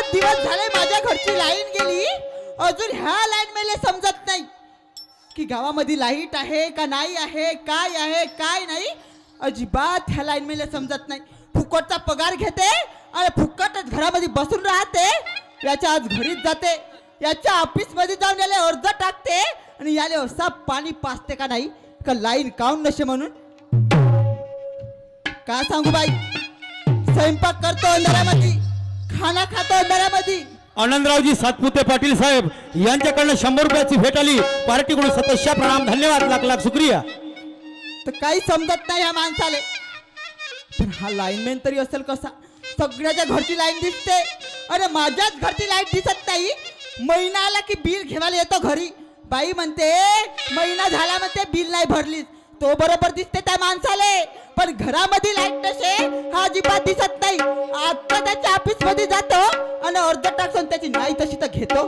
7 दिवस झाले माझ्या घरची लाईन गेली, अजून ह्या लाईन मेले समजत नाही की गावामध्ये लाईट आहे का नाही आहे, काय आहे काय नाही, अजिबात ह्या लाईन मेले समजत नाही। फुकटचा पगार घेते आणि फुकटच घरामध्ये बसून राहते। याच्या आज घरीच जाते, याच्या ऑफिस मध्ये जाऊन याले अर्ज टाकते आणि याले असा पाणी पाजते का नाही का लाईन काऊन नशे म्हणून। का सांगू बाई, स्वयंपाक करतो अंधारामध्ये, खाना खातो अंधारामध्ये। आनंदरावजी सातपुते पाटील साहेब यांच्याकडनं 100 रुपयाची भेट आली, पार्टीकडून सतश्या प्रणाम, धन्यवाद, लाख लाख शुक्रिया। तर काही समजत नाही या माणसाले, पण हा लाईनमॅन तरी असेल कसा, सगळ्याच्या घरची लाईन दिसते, अरे माझ्याच घरची लाईट दिसत नाही। महिना आला की बिल घेवायला येतो घरी, बाई म्हणते महिना झाला म्हणते बिल नाही भरलीस, तो बरोबर दिसते त्या माणसाले, पण घरामध्ये लाईट नसे हा अजिबात दिसत नाही। आता त्याच्या ऑफिस मध्ये जातो आणि अर्ज टाकून त्याची नाही तशी तर घेतो।